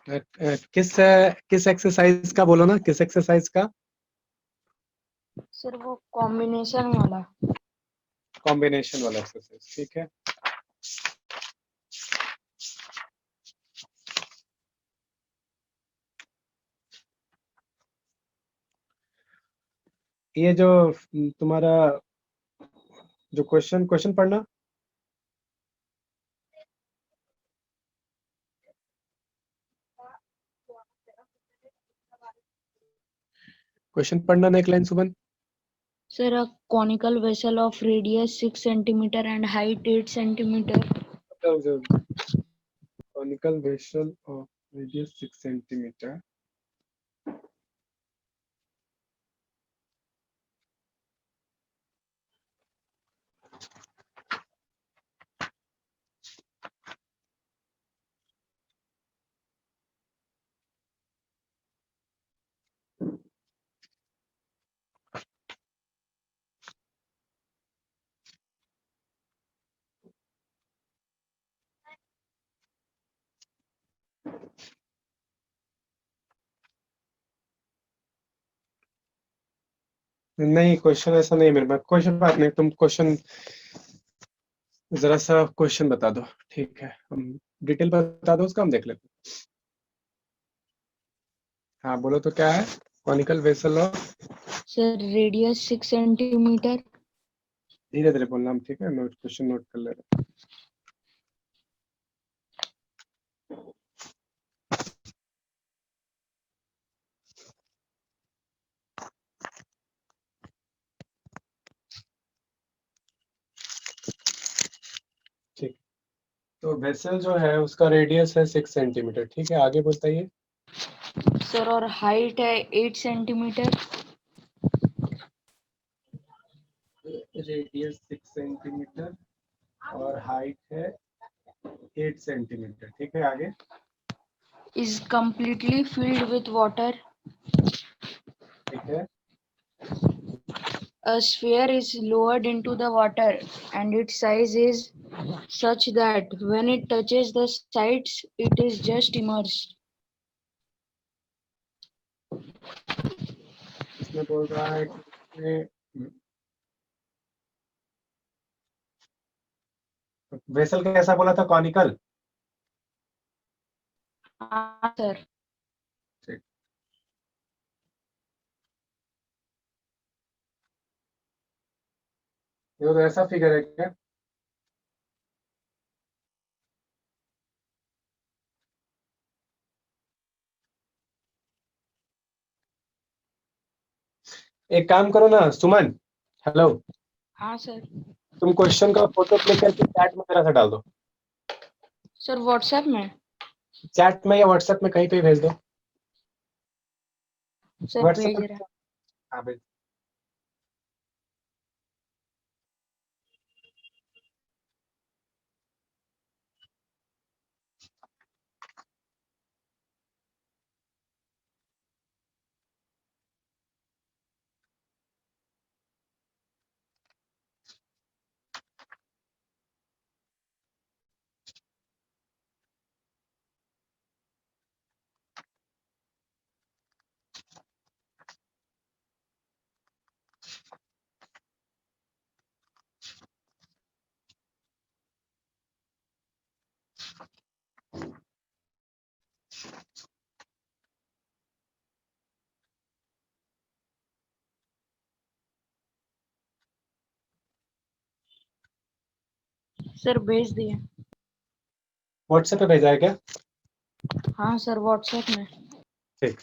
किस एक्सरसाइज का बोलो ना, किस एक्सरसाइज का? सर वो कॉम्बिनेशन वाला। कॉम्बिनेशन वाला एक्सरसाइज, ठीक है। ये जो तुम्हारा जो क्वेश्चन पढ़ना, क्वेश्चन पढ़ना ना एक line Suman. Sir, a conical vessel of radius 6 centimeter and height 8 centimeter conical vessel of radius 6 centimetre. नहीं, क्वेश्चन ऐसा नहीं है मेरे पास। क्वेश्चन बात नहीं, तुम क्वेश्चन जरा सा क्वेश्चन बता दो, ठीक है। हम डिटेल बता दो उसका, हम देख लेते हैं। हाँ बोलो तो क्या है? Conical vessel of, Sir, radius 6 centimeter धीरे धीरे बोलना हम, ठीक है। नोट, क्वेश्चन नोट कर ले रहे हैं। ठीक, तो वेसल जो है उसका रेडियस है 6 सेंटीमीटर, ठीक है। आगे बताइए। सर और हाइट है 8 सेंटीमीटर। रेडियस 6 सेंटीमीटर और हाइट है 8 सेंटीमीटर, ठीक है। आगे Is completely filled with water. ठीक है। A sphere is lowered into the water and its size is such that when it touches the sides, it is just immersed. इसमें बोल रहा है कि इसमें वेसल कैसा बोला था? Conical, Sir. ठीक। ये तो ऐसा फिगर है क्या? एक काम करो ना सुमन, हेलो, हाँ सर। तुम क्वेश्चन का फोटो क्लिक करके चैट में जरा सा डाल दो। सर व्हाट्सएप में? चैट में या व्हाट्सएप में कहीं पे भेज दो। सर व्हाट्सएप भेज में, रहा। हाँ भेज। सर भेज दिए। व्हाट्सएप पे भेजा है क्या? हाँ सर व्हाट्सएप में। ठीक।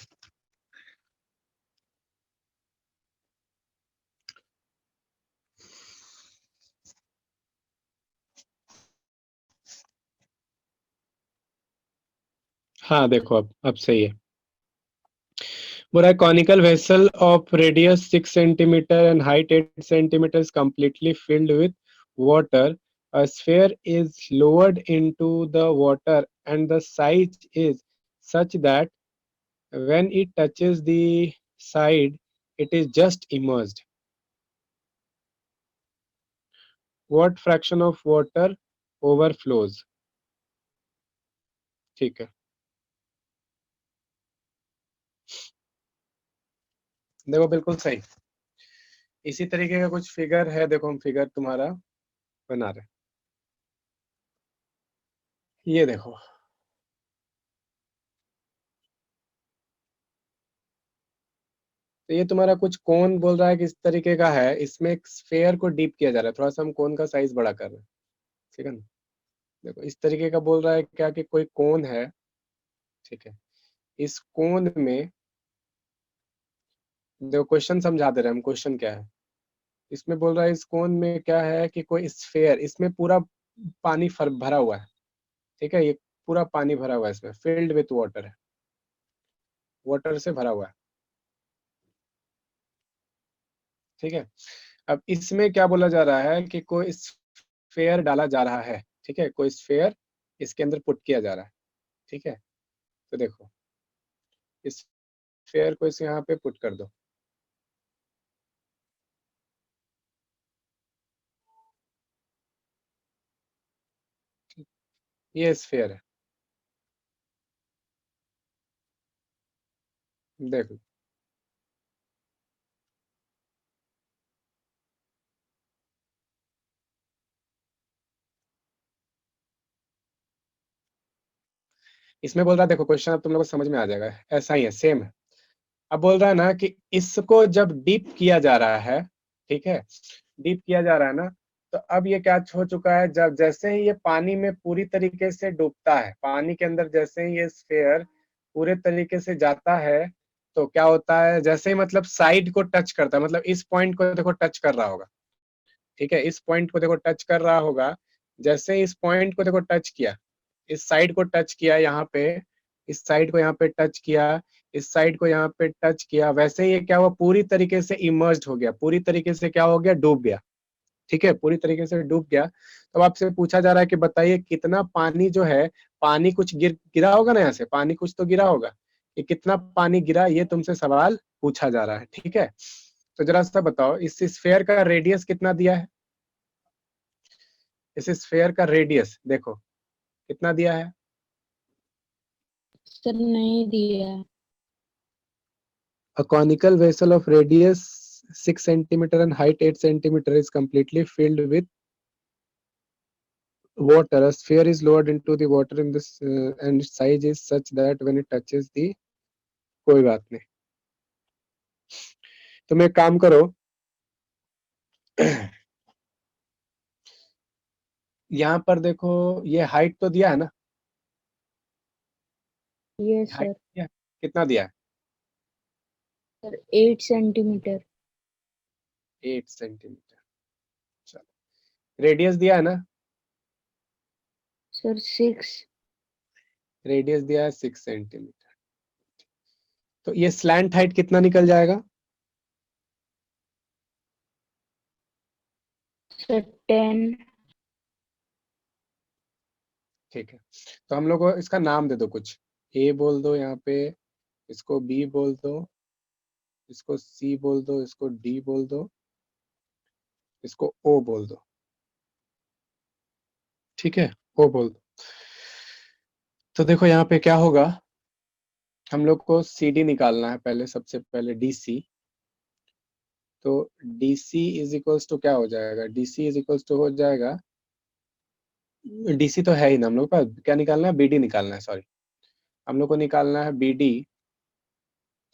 हाँ देखो, अब सही है। बोल रहा है conical vessel of radius 6 centimetre and height 8 centimetre is completely filled with water. A sphere is lowered into the water and the size is such that when it touches the side, it is just immersed. What fraction of water overflows? ठीक है। देखो बिल्कुल सही। इसी तरीके का कुछ figure है, देखो हम फिगर तुम्हारा बना रहे हैं। ये देखो, तो ये तुम्हारा कुछ कोन बोल रहा है कि इस तरीके का है, इसमें एक स्फेयर को डीप किया जा रहा है, थोड़ा सा हम कोन का साइज बड़ा कर रहे हैं, ठीक है ना। देखो इस तरीके का बोल रहा है क्या कि कोई कोन है, ठीक है। इस कोन में देखो, क्वेश्चन समझा दे रहे हैं हम, क्वेश्चन क्या है। इसमें बोल रहा है इस कोन में क्या है कि कोई स्फेयर, इसमें पूरा पानी भरा हुआ है, ठीक है। ये पूरा पानी भरा हुआ है, इसमें फिल्ड विथ वाटर है, वाटर से भरा हुआ है, ठीक है। अब इसमें क्या बोला जा रहा है कि कोई स्फेयर डाला जा रहा है, ठीक है, कोई स्फेयर इसके अंदर पुट किया जा रहा है, ठीक है। तो देखो इस स्फेयर को इस यहाँ पे पुट कर दो, ये स्फेयर है, देखो। इसमें बोल रहा है, देखो क्वेश्चन अब तुम लोग को समझ में आ जाएगा, ऐसा ही है, सेम है। अब बोल रहा है ना कि इसको जब डीप किया जा रहा है, ठीक है, डीप किया जा रहा है ना, तो अब ये क्या हो चुका है, जब जैसे ही ये पानी में पूरी तरीके से डूबता है, पानी के अंदर जैसे ही ये स्फेयर पूरे तरीके से जाता है, तो क्या होता है, जैसे ही मतलब साइड को टच करता है, मतलब इस पॉइंट को देखो टच कर रहा होगा, ठीक है, इस पॉइंट को देखो टच कर रहा होगा। जैसे ही इस पॉइंट को देखो टच किया, इस साइड को टच किया यहाँ पे, इस साइड को यहाँ पे टच किया, इस साइड को यहाँ पे टच किया, वैसे ही ये क्या हुआ, पूरी तरीके से इमर्ज्ड हो गया, पूरी तरीके से क्या हो गया, डूब गया, ठीक है, पूरी तरीके से डूब गया। तो आपसे पूछा जा रहा है कि बताइए कितना पानी जो है, पानी कुछ गिरा होगा ना, यहाँ से पानी कुछ तो गिरा होगा, कि कितना पानी गिरा, ये तुमसे सवाल पूछा जा रहा है, ठीक है। तो जरा सा बताओ, इस स्फेयर का रेडियस कितना दिया है, इस स्फेयर का रेडियस देखो कितना दिया है। सर नहीं दिया। A conical vessel of radius 6 centimeter and height 8 centimeter is completely filled with water. A sphere is lowered into the water in this and its size is such that when it touches the, कोई बात नहीं, तुम एक काम करो, यहाँ पर देखो ये हाइट तो दिया है ना, यस हाइट सर। दिया है? कितना दिया है, सर 8 सेंटीमीटर। 8 सेंटीमीटर। चलो रेडियस दिया है ना, सर 6। रेडियस दिया है 6 सेंटीमीटर। तो ये स्लैंट हाइट कितना निकल जाएगा, सर 10। ठीक है। तो हम लोग को इसका नाम दे दो कुछ, ए बोल दो यहाँ पे, इसको बी बोल दो, इसको सी बोल दो, इसको डी बोल दो, इसको ओ बोल दो, ठीक है, ओ बोल दो। तो देखो यहाँ पे क्या होगा, हम लोग को सी डी निकालना है पहले, सबसे पहले डी सी। तो D C is equals to क्या हो जाएगा, D C is equals to हो जाएगा, डी सी तो है ही ना हम लोग का, क्या निकालना है, बी डी निकालना है, सॉरी, हम लोग को निकालना है बी डी।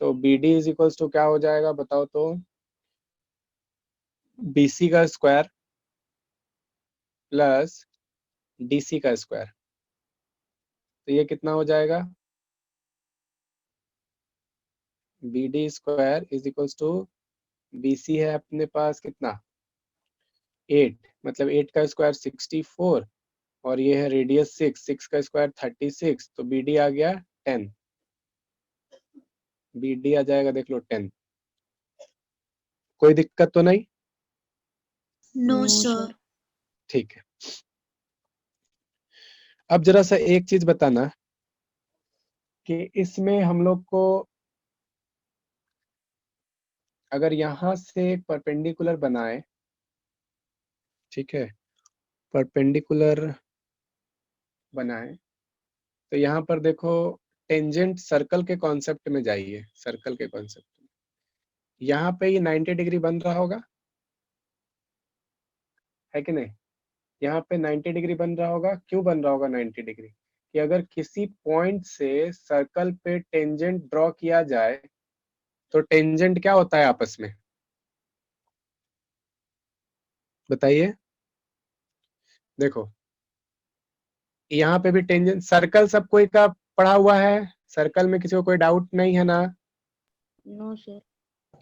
तो B D is equals to क्या हो जाएगा बताओ तो, बी सी का स्क्वायर प्लस डी सी का स्क्वायर, तो ये कितना हो जाएगा, B D square is equals to, B C है अपने पास कितना, 8, मतलब 8 का स्क्वायर 64, और ये है रेडियस 6, 6 का स्क्वायर 36, तो बी डी आ गया 10, बी डी आ जाएगा देख लो 10। कोई दिक्कत तो नहीं, नो सर। ठीक है। अब जरा सा एक चीज बताना कि इसमें हम लोग को अगर यहाँ से परपेंडिकुलर बनाए, ठीक है, परपेंडिकुलर बनाए, तो यहाँ पर देखो टेंजेंट सर्कल के कॉन्सेप्ट में जाइए, सर्कल के कॉन्सेप्ट में, यहाँ पे ये 90 डिग्री बन रहा होगा, है कि नहीं? यहाँ पे 90 डिग्री बन रहा होगा। क्यों बन रहा होगा 90 डिग्री? कि अगर किसी पॉइंट से सर्कल पे टेंजेंट ड्रॉ किया जाए तो टेंजेंट क्या होता है आपस में, बताइए। देखो यहाँ पे भी टेंजेंट, सर्कल सब कोई का पढ़ा हुआ है, सर्कल में किसी को कोई डाउट नहीं है ना? No sir.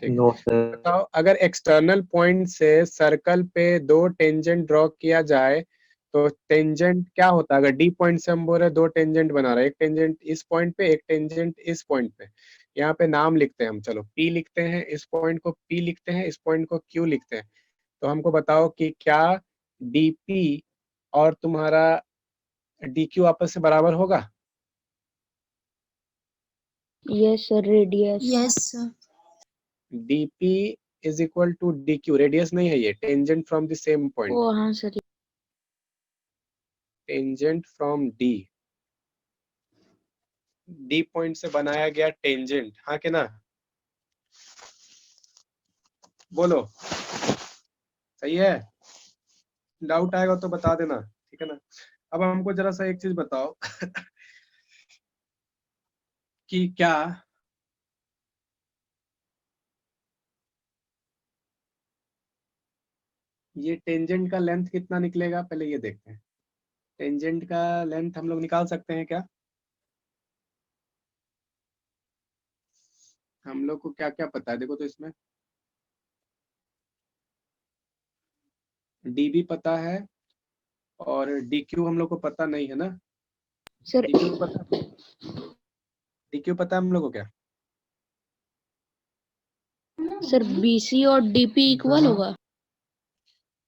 ठीक। No sir. बताओ अगर एक्सटर्नल पॉइंट से सर्कल पे दो टेंजेंट ड्रॉ किया जाए तो टेंजेंट क्या होता है? अगर डी पॉइंट से हम बोल रहे दो टेंजेंट बना रहे हैं, एक टेंजेंट इस पॉइंट पे, एक टेंजेंट इस पॉइंट पे। यहाँ पे नाम लिखते हैं हम, चलो पी लिखते हैं, इस पॉइंट को पी लिखते हैं, इस पॉइंट को क्यू लिखते हैं। तो हमको बताओ कि क्या डीपी और तुम्हारा डी क्यू आपस से बराबर होगा? Yes sir, radius. Yes sir. DP is equal to D Q, radius नहीं है ये, tangent from the same point, oh हाँ sir. Tangent from D, D point से बनाया गया टेंजेंट, हाँ कि ना? बोलो सही है? डाउट आएगा तो बता देना, ठीक है ना? अब हमको जरा सा एक चीज बताओ कि क्या ये टेंजेंट का लेंथ कितना निकलेगा, पहले ये देखते हैं। टेंजेंट का लेंथ हम लोग निकाल सकते हैं क्या? हम लोग को क्या क्या पता है, देखो तो इसमें डी भी पता है और डी क्यू हम लोग को पता नहीं है ना? सर डी क्यू पता, डी क्यू पता है हम लोग को क्या? सर बीसी और डीपी इक्वल होगा।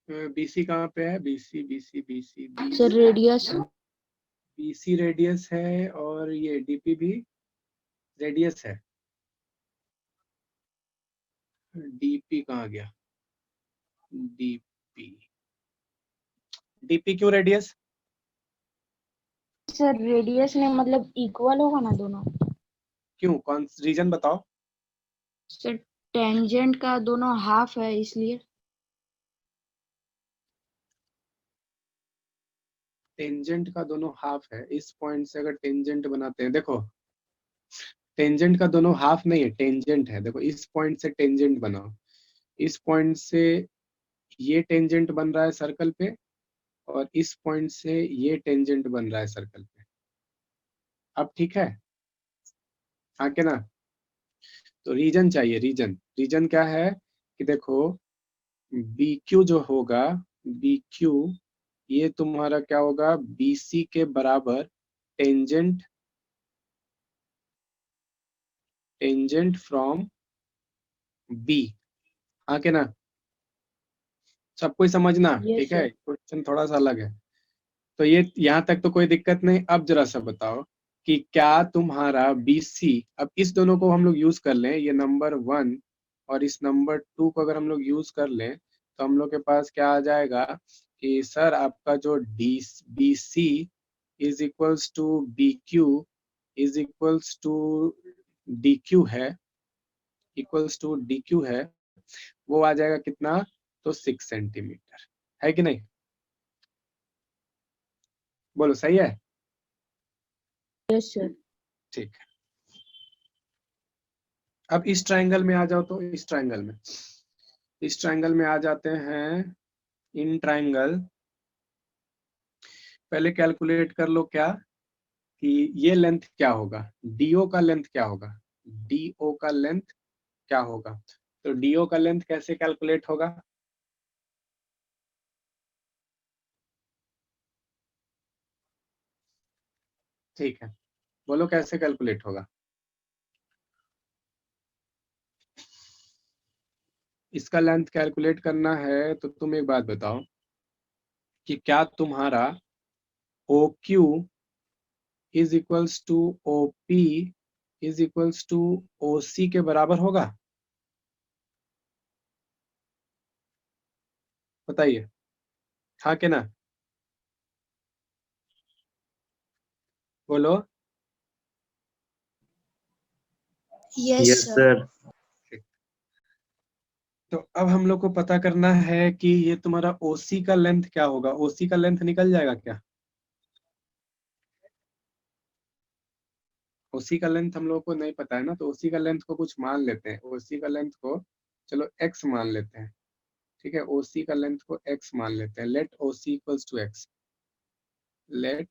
बीसी कहाँ पे है? BC BC BC sir radius. BC radius है और ये डीपी भी रेडियस है। डीपी कहाँ गया? डीपी, डीपी क्यों रेडियस? सर रेडियस ने मतलब इक्वल होगा ना दोनों। क्यों, कौन रीजन बताओ? सर टेंजेंट का दोनों हाफ है इसलिए। टेंजेंट का दोनों हाफ है, इस पॉइंट से अगर टेंजेंट बनाते हैं, देखो टेंजेंट का दोनों हाफ नहीं है, टेंजेंट है। देखो इस पॉइंट से टेंजेंट बनाओ, इस पॉइंट से ये टेंजेंट बन रहा है सर्कल पे और इस पॉइंट से ये टेंजेंट बन रहा है सर्कल पे। अब ठीक है, हाँ के ना? तो रीजन चाहिए, रीजन। रीजन क्या है कि देखो बी क्यू जो होगा, बी क्यू ये तुम्हारा क्या होगा, बीसी के बराबर टेंजेंट, टेंजेंट फ्रॉम बी, हाँ के ना? सब कोई समझना, यस ठीक है? सर। क्वेश्चन थोड़ा सा अलग है। तो ये यहाँ तक तो कोई दिक्कत नहीं। अब जरा सा बताओ कि क्या तुम्हारा बीसी, अब इस दोनों को हम लोग यूज कर लें, ये नंबर 1 और इस नंबर 2 को अगर हम लोग यूज कर लें तो हम लोग के पास क्या आ जाएगा कि सर आपका जो D B C is equals to B Q is equals to D Q है, इक्वल्स टू डी क्यू है, वो आ जाएगा कितना? तो 6 सेंटीमीटर, है कि नहीं? बोलो सही है? Yes sir. ठीक है। अब इस ट्रायंगल में आ जाओ, तो इस ट्रायंगल में, इस ट्रायंगल में आ जाते हैं। इन ट्रायंगल पहले कैलकुलेट कर लो क्या कि ये लेंथ क्या होगा, डीओ का लेंथ क्या होगा, डीओ का लेंथ क्या होगा? तो डीओ का लेंथ कैसे कैलकुलेट होगा? ठीक है, बोलो कैसे कैलकुलेट होगा? इसका लेंथ कैलकुलेट करना है तो तुम एक बात बताओ कि क्या तुम्हारा O Q is equals to O P is equals to O C के बराबर होगा? बताइए, हाँ के ना? बोलो। Yes yes sir. सर। तो अब हम लोग को पता करना है कि ये तुम्हारा ओसी का लेंथ क्या होगा। ओसी का लेंथ निकल जाएगा क्या? ओसी का लेंथ हम लोग को नहीं पता है ना, तो ओसी का लेंथ को कुछ मान लेते हैं। ओसी का लेंथ को चलो एक्स मान लेते हैं। ठीक है, ओसी का लेंथ को एक्स मान लेते हैं। Let OC equals to x. Let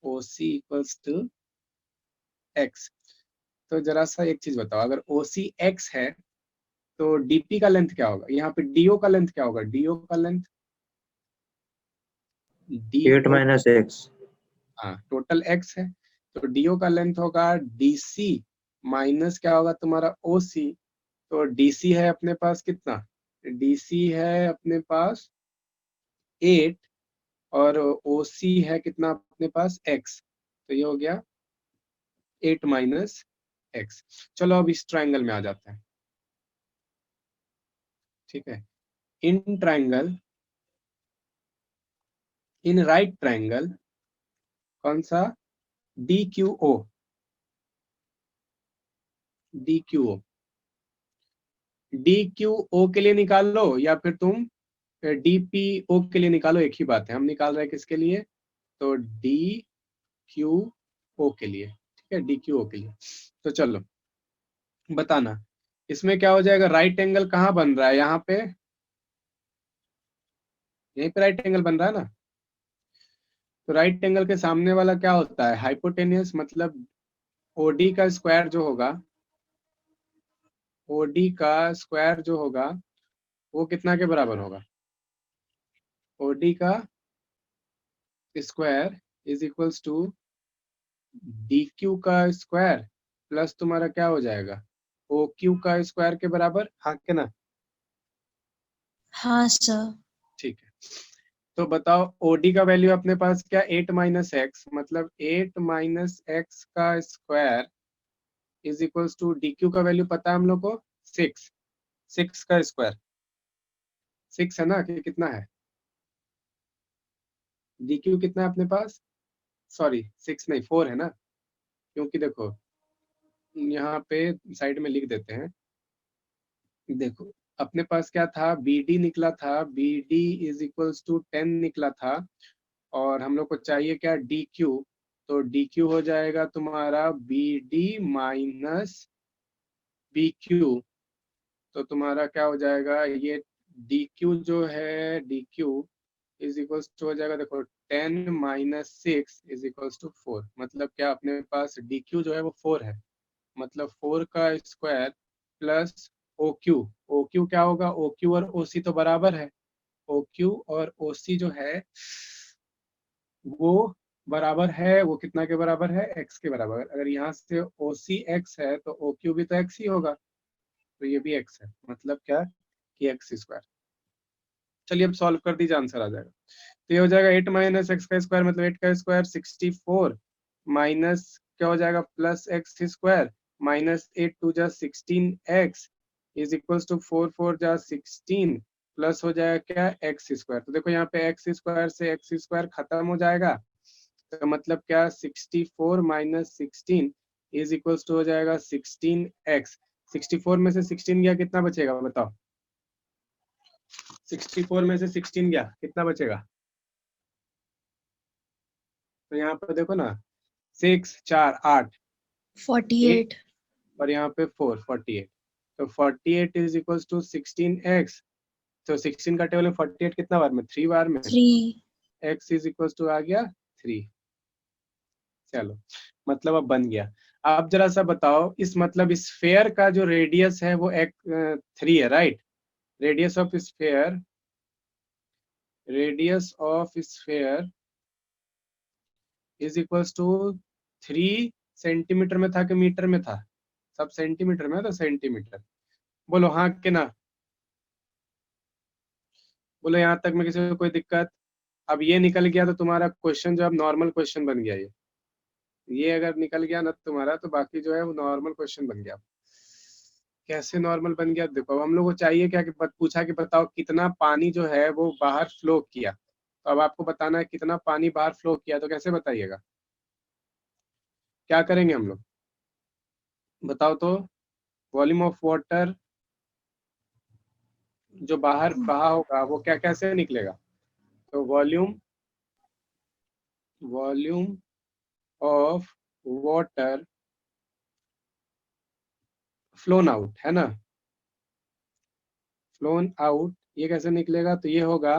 OC equals to x. तो जरा सा एक चीज बताओ, अगर ओसी एक्स है तो डीपी का लेंथ क्या होगा? यहाँ पे डीओ का लेंथ क्या होगा? डीओ का लेंथ, 8 डीओ, माइनस एक्स। हाँ टोटल एक्स है, तो डीओ का लेंथ होगा डीसी माइनस क्या होगा तुम्हारा ओसी। तो डीसी है अपने पास कितना? डीसी है अपने पास 8, और ओसी है कितना अपने पास? एक्स। तो ये हो गया 8 माइनस एक्स। चलो अब इस ट्राइंगल में आ जाते हैं। ठीक है, in triangle, in right triangle, कौन सा? D Q O. D Q O, D Q O के लिए निकाल लो, या फिर तुम डी पी ओ के लिए निकालो, एक ही बात है। हम निकाल रहे हैं किसके लिए? तो डी क्यू ओ के लिए। ठीक है, डी क्यू ओ के लिए। तो चलो बताना, इसमें क्या हो जाएगा? राइट एंगल कहाँ बन रहा है? यहाँ पे, यहीं पे राइट एंगल बन रहा है ना। तो राइट एंगल के सामने वाला क्या होता है? हाइपोटेनियस। मतलब ओडी का स्क्वायर जो होगा, ओडी का स्क्वायर जो होगा वो कितना के बराबर होगा? ओडी का square is equals to D Q का स्क्वायर प्लस तुम्हारा क्या हो जाएगा? ओ क्यू का स्क्वायर के बराबर, हाँ के ना? हाँ सर। ठीक है, तो बताओ ओडी का वैल्यू अपने पास क्या? 8 माइनस एक्स, मतलब 8 माइनस एक्स का square is equals to D Q का वैल्यू पता है हम लोग को 6। 6 का स्क्वायर 6 है ना, कि कितना है? डी क्यू कितना है अपने पास? सॉरी 6 नहीं 4 है ना, क्योंकि देखो यहाँ पे साइड में लिख देते हैं। देखो अपने पास क्या था? बी डी निकला था, B D is equals to 10 निकला था, और हम लोग को चाहिए क्या? D Q. तो डी क्यू हो जाएगा तुम्हारा B D minus B Q. तो तुम्हारा क्या हो जाएगा? ये डी क्यू जो है, D Q is equals to हो जाएगा, देखो 10 माइनस 6 इज इक्वल्स टू 4। मतलब क्या अपने पास डी क्यू जो है वो 4 है। मतलब 4 का square plus O Q. O Q क्या होगा? ओ क्यू और ओ सी तो बराबर है। ओ क्यू और ओ सी जो है वो बराबर है, वो कितना के बराबर है? एक्स के बराबर। अगर यहाँ से ओ सी एक्स है तो ओ क्यू भी तो एक्स ही होगा, तो ये भी एक्स है। मतलब क्या कि एक्स स्क्वायर। चलिए अब सॉल्व कर दीजिए, आंसर आ जाएगा। तो ये हो जाएगा 8 माइनस एक्स का स्क्वायर, मतलब 8 का स्क्वायर 64, माइनस क्या हो जाएगा? प्लस एक्स स्क्वायर, माइनस 8 टू जा 16 एक्स इज इक्वल्स टू 4 4 जा 16, प्लस हो जाएगा क्या? X square. तो देखो यहाँ पे एक्स स्क्वायर से एक्स स्क्वायर खत्म हो जाएगा, तो मतलब क्या? 64 माइनस 16 इज इक्वल्स टू हो जाएगा 16 एक्स। 64 में से 16 गया, कितना बचेगा बताओ? 64 में से 16 गया, कितना बचेगा? तो यहाँ पे देखो ना, 6 4 8 48। 8, और यहाँ पे 4 48। तो 48 इज इक्वल्स टू 16 एक्स। तो 16 का टेबल में 48 कितना बार में? 3 बार में। 3। एक्स इज इक्वल्स टू आ गया 3। चलो मतलब अब बन गया। अब जरा सा बताओ, इस मतलब स्फेयर का जो रेडियस है वो एक 3 है, right? Radius of sphere, radius of sphere is equals to 3 centimetre में था कि मीटर में था? सब सेंटीमीटर में है, तो सेंटीमीटर। बोलो हाँ कि ना? बोलो यहाँ तक में किसी को कोई दिक्कत? अब ये निकल गया तो तुम्हारा क्वेश्चन जो अब नॉर्मल क्वेश्चन बन गया। ये अगर निकल गया ना तुम्हारा, तो बाकी जो है वो नॉर्मल क्वेश्चन बन गया। कैसे नॉर्मल बन गया? देखो अब हम लोग को चाहिए क्या, कि पूछा कि बताओ कितना पानी जो है वो बाहर फ्लो किया। तो अब आपको बताना है कितना पानी बाहर फ्लो किया, तो कैसे बताइएगा? क्या करेंगे हम लोग बताओ तो? वॉल्यूम ऑफ वाटर जो बाहर बहा होगा वो क्या कैसे निकलेगा? तो volume of water flown out, है ना, फ्लोन आउट, ये कैसे निकलेगा? तो ये होगा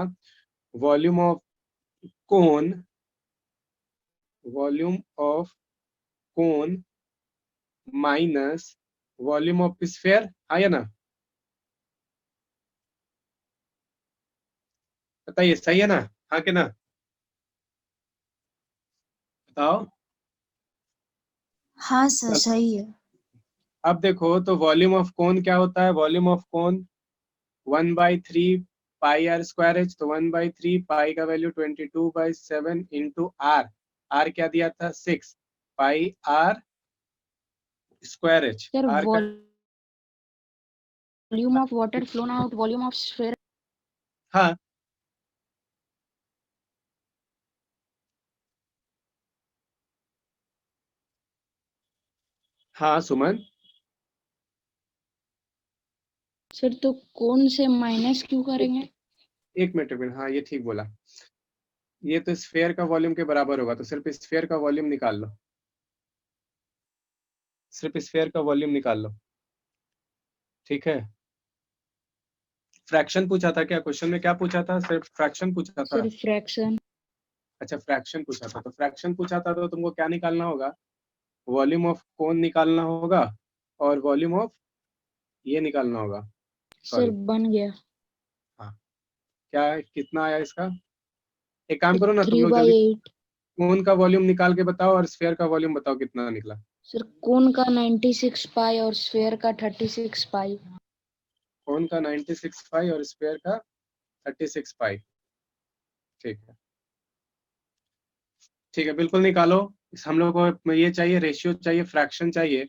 volume of cone, volume of cone minus volume of sphere, आया ना? बताइए सही है ना? हाँ कि ना? बताओ। हाँ सर, चल, सही है। अब देखो तो वॉल्यूम ऑफ कोन क्या होता है? Volume of cone 1/3 pi are square H, तो 1/3 पाई का वैल्यू 22/7 इंटू आर, आर क्या दिया था? 6 pi are square h, sir r का volume of water flown out, volume of sphere. हाँ हाँ सुमन, सर तो कौन से माइनस क्यों करेंगे? एक मिनट, हाँ ये ठीक बोला। ये तो स्फीयर का वॉल्यूम के बराबर होगा, तो सिर्फ स्फीयर का वॉल्यूम निकाल लो, सिर्फ स्फीयर का वॉल्यूम निकाल लो, ठीक है। फ्रैक्शन पूछा था क्या क्वेश्चन में? क्या पूछा था? सिर्फ फ्रैक्शन पूछा था? Sir fraction. अच्छा फ्रैक्शन पूछा था, तो फ्रैक्शन पूछा था तो तुमको क्या निकालना होगा? वॉल्यूम ऑफ कौन निकालना होगा और वॉल्यूम ऑफ ये निकालना होगा, सर सॉरी। बन गया। हाँ, क्या है, कितना आया इसका? एक काम करो ना तुम थ्री लोग बाई जल्दी, एट कौन का वॉल्यूम निकाल के बताओ और स्फीयर का वॉल्यूम बताओ कितना निकला। सर कोन का 96 पाई और स्फीयर का 36 पाई। कौन का 96 पाई और स्फीयर का 36 पाई, ठीक है। ठीक है, बिल्कुल निकालो। हम लोग को ये चाहिए, रेशियो चाहिए, फ्रैक्शन चाहिए,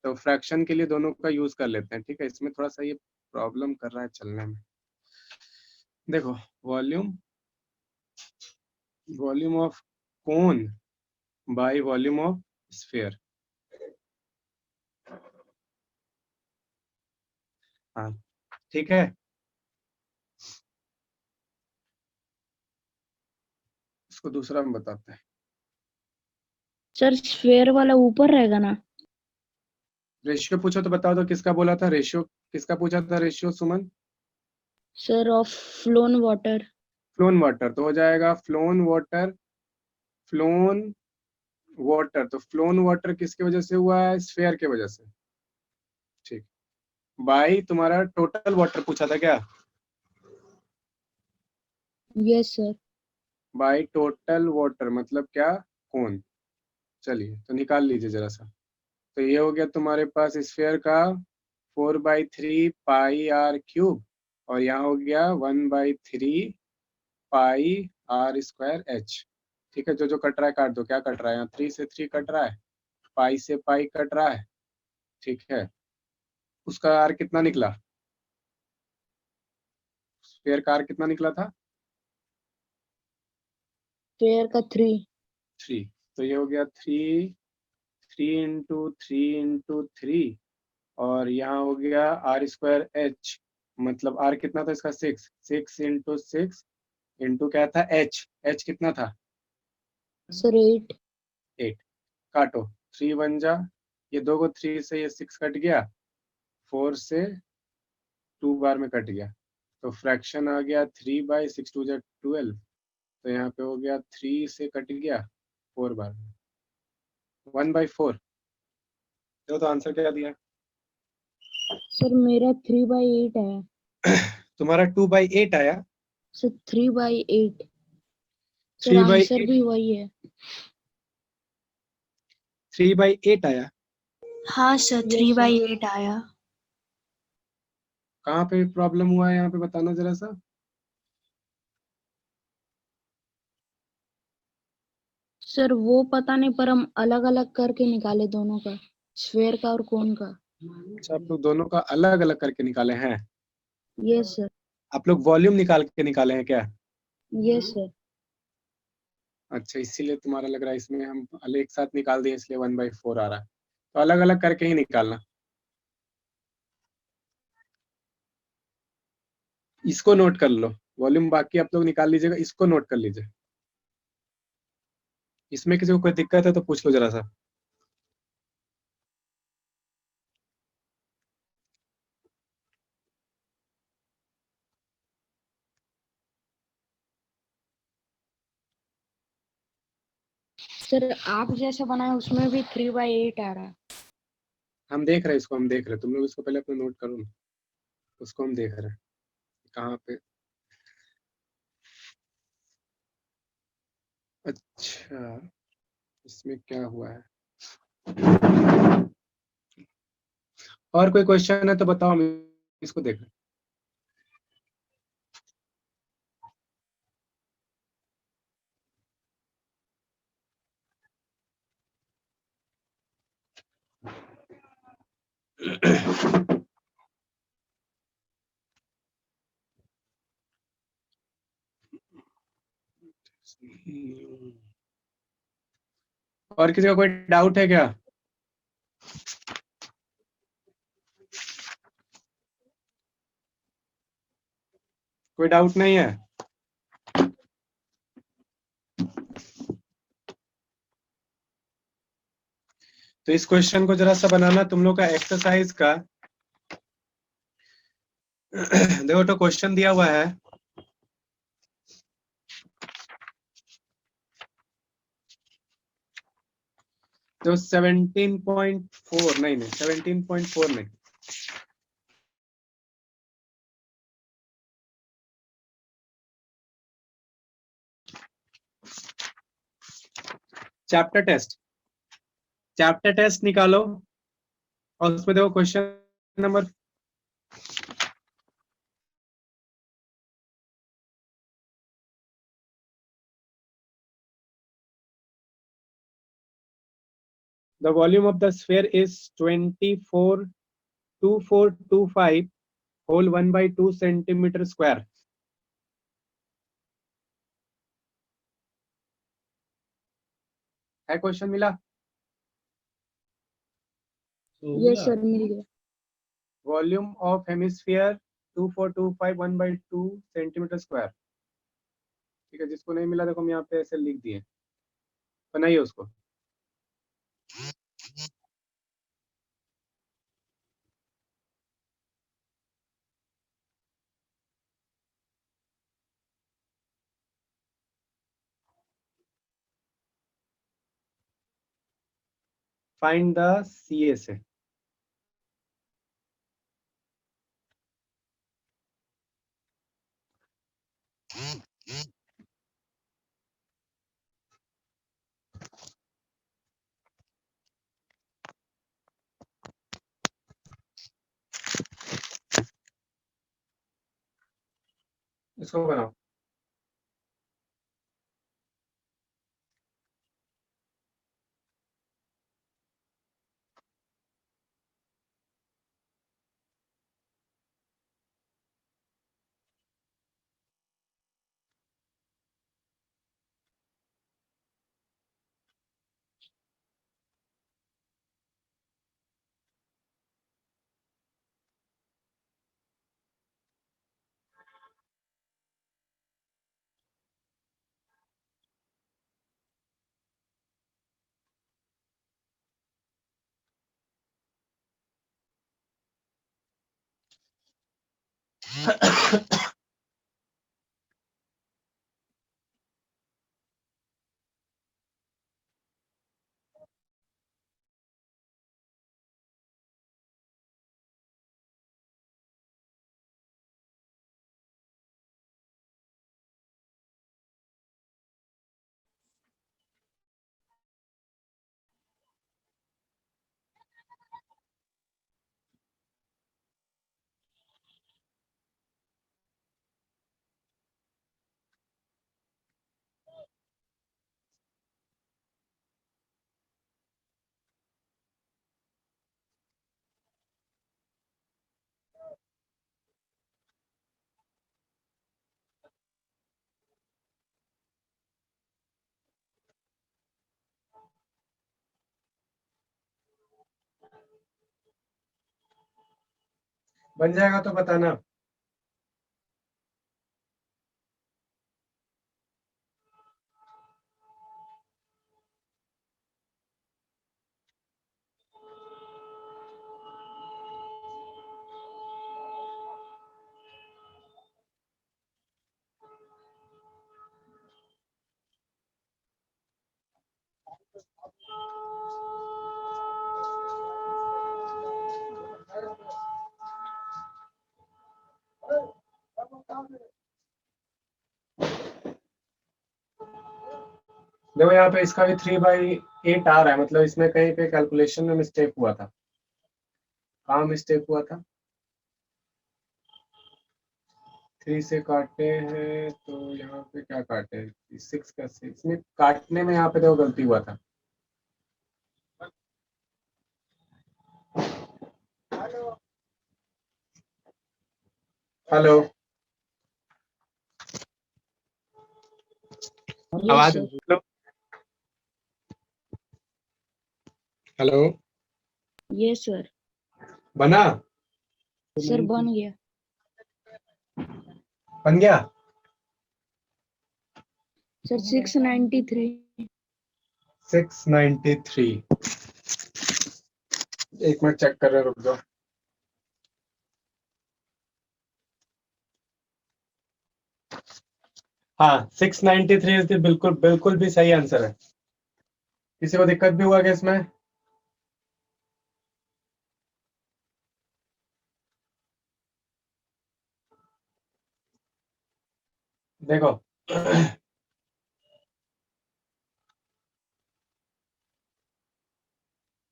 तो फ्रैक्शन के लिए दोनों का यूज कर लेते हैं, ठीक है। इसमें थोड़ा सा ये प्रॉब्लम कर रहा है चलने में। देखो, volume volume of cone by volume of sphere, हाँ ठीक है। इसको दूसरा में बताते हैं। सर स्फीयर वाला ऊपर रहेगा ना? रेशियो पूछो तो बताओ, तो किसका बोला था रेशियो? किसका पूछा था ratio Suman? Sir of phloem water. Phloem water, तो हो जाएगा फ्लोन वाटर, फ्लोन वाटर, तो फ्लोन वाटर किसकी वजह से हुआ है? स्फीयर के वजह से, ठीक। बाई तुम्हारा टोटल वाटर पूछा था क्या? Yes sir. By total water मतलब क्या? कौन? चलिए तो निकाल लीजिए जरा सा। तो ये हो गया तुम्हारे पास स्फीयर का 4/3 पाई आर क्यूब, और यहाँ हो गया 1/3 पाई आर स्क्वायर एच, ठीक है। जो जो कट रहा है काट दो, क्या कट रहा है? यहाँ 3 से 3 कट रहा है, पाई से पाई कट रहा है, ठीक है। उसका आर कितना निकला? स्फीयर का आर कितना निकला था? स्फीयर का 3। 3, तो ये हो गया 3 3 इंटू 3 इंटू 3, और यहाँ हो गया r² h, मतलब r कितना था इसका? 6, 6 इंटू 6 इंटू क्या था? h कितना था? सर 8। 8, काटो, 3 बन जा, ये दो को 3 से ये 6 कट गया, 4 से 2 बार में कट गया, तो फ्रैक्शन आ गया 3/6 2 12, तो यहाँ पे हो गया 3 से कट गया 4 बार में, 1/4। तो आंसर क्या दिया? सर मेरा 3/8 है। तुम्हारा 2/8 आया। Sir 3/8। Sir three by answer eight भी वही है। 3/8 आया। हाँ sir, yes three sir. By eight आया। कहाँ पे प्रॉब्लम हुआ है यहाँ पे बताना जरा सा। सर वो पता नहीं, पर हम अलग अलग करके निकाले दोनों का, स्फीयर का और कोन का। अच्छा, आप लोग दोनों का अलग अलग करके निकाले हैं? Yes sir. आप लोग वॉल्यूम निकाल के निकाले हैं क्या? Yes sir. अच्छा, इसीलिए तुम्हारा लग रहा है इसमें हम एक साथ निकाल दिए इसलिए 1/4 आ रहा है, तो अलग अलग करके ही निकालना। इसको नोट कर लो, वॉल्यूम बाकी आप लोग निकाल लीजिएगा, इसको नोट कर लीजिए। इसमें किसी को कोई दिक्कत है तो पूछ लो जरा सा। सर आप जैसा बनाए उसमें भी 3/8 आ रहा है। हम देख रहे हैं इसको, हम देख रहे हैं, तुम लोग इसको पहले अपना नोट करो ना, उसको हम देख रहे हैं कहाँ पे। अच्छा, इसमें क्या हुआ है? और कोई क्वेश्चन है तो बताओ, हम इसको देख रहे हैं। और किसी का कोई डाउट है क्या? कोई डाउट नहीं है? तो इस क्वेश्चन को जरा सा बनाना तुम लोग का एक्सरसाइज का। देखो तो क्वेश्चन दिया हुआ है, तो 17.4 नहीं नहीं 17.4 नहीं, चैप्टर टेस्ट, चैप्टर टेस्ट निकालो और उसमें देखो question number the volume of the sphere is 242425 whole 1/2 centimeter square। है क्वेश्चन मिला? यस सर मिल गया। Volume of hemisphere 2425 1/2 centimetre square. ठीक है, जिसको नहीं मिला देखो हम यहाँ पे ऐसे लिख दिए, बनाइए उसको। Find the CSA। इसको बनाओ। बन जाएगा तो बताना। देखो यहाँ पे इसका भी 3/8 आ रहा है, मतलब इसमें कहीं पे कैलकुलेशन में मिस्टेक हुआ था। कहाँ मिस्टेक हुआ था? 3 से काटे हैं तो यहाँ पे क्या काटे हैं? 6 का 6 में काटने में यहाँ पे देखो गलती हुआ था। हेलो, Yes, आवाज sir. Hello hello, Yes, sir. बना? सर बन गया। बन गया? सर 693। 693। एक मिनट चेक कर रहे, रुक जाओ। हाँ 693 बिल्कुल बिल्कुल भी सही आंसर है। किसी को दिक्कत भी हुआ क्या इसमें? देखो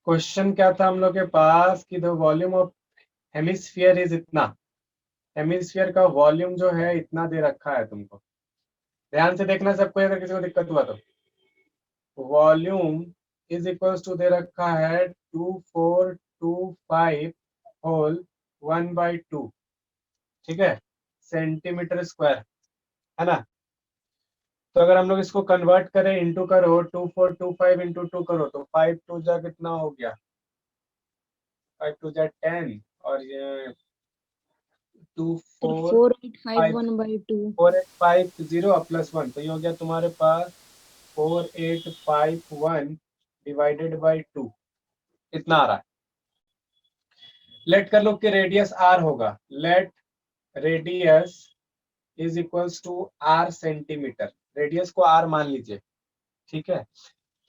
क्वेश्चन क्या था हम लोग के पास कि the volume of hemisphere is इतना। हेमिस्फीयर का वॉल्यूम जो है इतना दे रखा है तुमको। ध्यान से देखना सबको, अगर किसी को दिक्कत हुआ तो। वॉल्यूम इज इक्वल्स टू दे रखा है 2425 होल 1/2, ठीक है, सेंटीमीटर स्क्वायर, है ना। तो अगर हम लोग इसको कन्वर्ट करें, इंटू करो, 2425 इंटू 2 करो तो 5 2 जा कितना हो गया? 5 2 जा 10, और ये 2 सर 4 5 4851/2। 4850 प्लस 1, तो ये हो गया तुम्हारे पास 4851 डिवाइडेड बाई 2, इतना आ रहा है। लेट कर लो कि रेडियस आर होगा। Let radius is equals to R centimetre. Radius को आर मान लीजिए, ठीक है।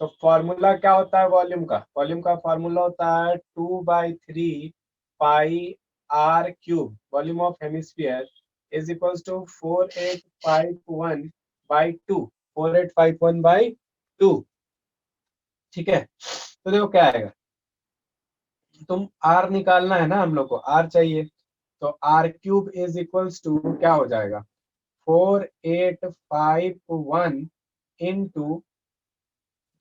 तो फॉर्मूला क्या होता है वॉल्यूम का? वॉल्यूम का फॉर्मूला होता है 2/3 pi r cube, volume of hemisphere is equals to 4851/2, 4851/2, ठीक है। तो देखो क्या आएगा, तुम आर निकालना है ना, हम लोग को आर चाहिए, तो R cube is equals to क्या हो जाएगा? 4851 इंटू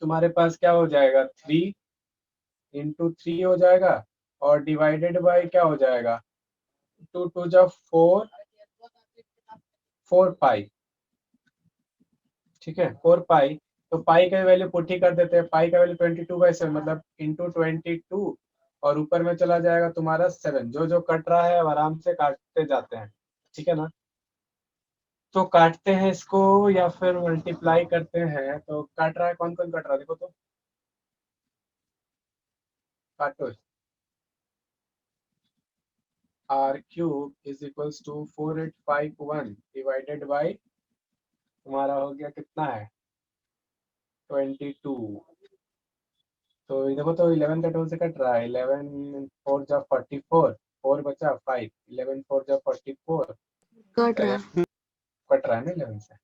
तुम्हारे पास क्या हो जाएगा? 3 हो जाएगा, और डिवाइडेड बाय क्या हो जाएगा? 2 2 जा 4, 4 पाई, ठीक है, 4 पाई। तो पाई का वैल्यू पुट ही कर देते हैं। पाई का वैल्यू 22/7, मतलब इंटू 22, और ऊपर में चला जाएगा तुम्हारा 7। जो जो कट रहा है अब आराम से काटते जाते हैं, ठीक है ना। तो काटते हैं इसको या फिर मल्टीप्लाई करते हैं, तो काट रहा है, कौन कौन कट रहा है देखो तो, काटो। R cube is equals to 4851 divided by, तुम्हारा हो गया कितना है? 22। तो ये देखो तो 11 का 2 से कट रहा है। 11 4 जा 44, 4 बचा 5, 11 4 जा 44, कट रहा है। कट रहा है ना 11 से।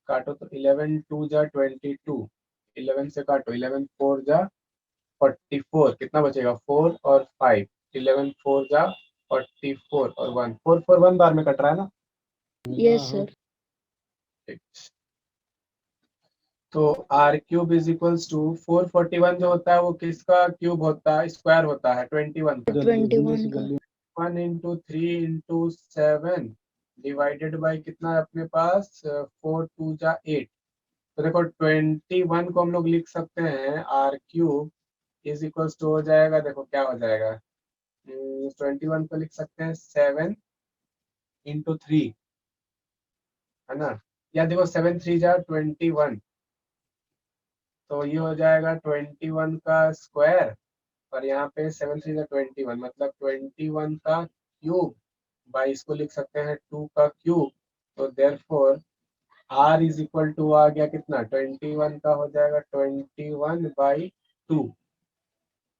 काटो तो 11 2 जा 22, 11 से काटो, 11 4 जा 44, कितना बचेगा? 4 और 5, 11 4 जा 44 और 1, 4 4 1 बार में कट रहा है ना। Yes sir. ठीक। तो R cube is equals to 441 जो होता है वो किसका क्यूब होता है? स्क्वायर होता है 21 का। 21 का। 1 इंटू 3 इंटू 7 डिवाइडेड बाई कितना है अपने पास? 4 2 जा 8। तो देखो 21 को हम लोग लिख सकते हैं R cube is equals to हो जाएगा, देखो क्या हो जाएगा, 21 को लिख सकते हैं 7 इंटू 3, है ना। या देखो 7 3 जा 21, तो ये हो जाएगा 21 का स्क्वायर, और यहाँ पे 7 3 जा 21, मतलब 21 का क्यूब, बाई इसको लिख सकते हैं 2 का क्यूब। तो therefore r is equal to आ गया कितना? 21 का हो जाएगा 21/2।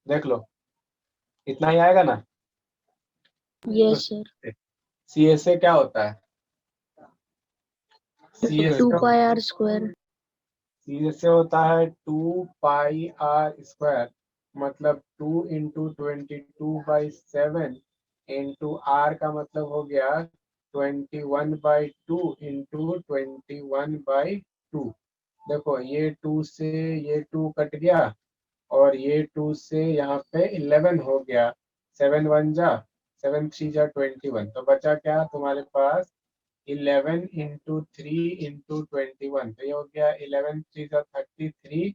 देख लो, इतना ही आएगा ना। Yes sir. C S A क्या होता है? C S 2 pi are square. सीधे से होता है 2 पाई r स्क्वायर, मतलब 2 × 22/7 इंटू आर का मतलब हो गया 21/2 इंटू 21/2। देखो ये 2 से ये 2 कट गया, और ये 2 से यहाँ पे 11 हो गया, 7 × 1 = 7 × 3 = 21, तो बचा क्या तुम्हारे पास 11 × 3 × 21, तो ये हो गया 11 × 3 = 33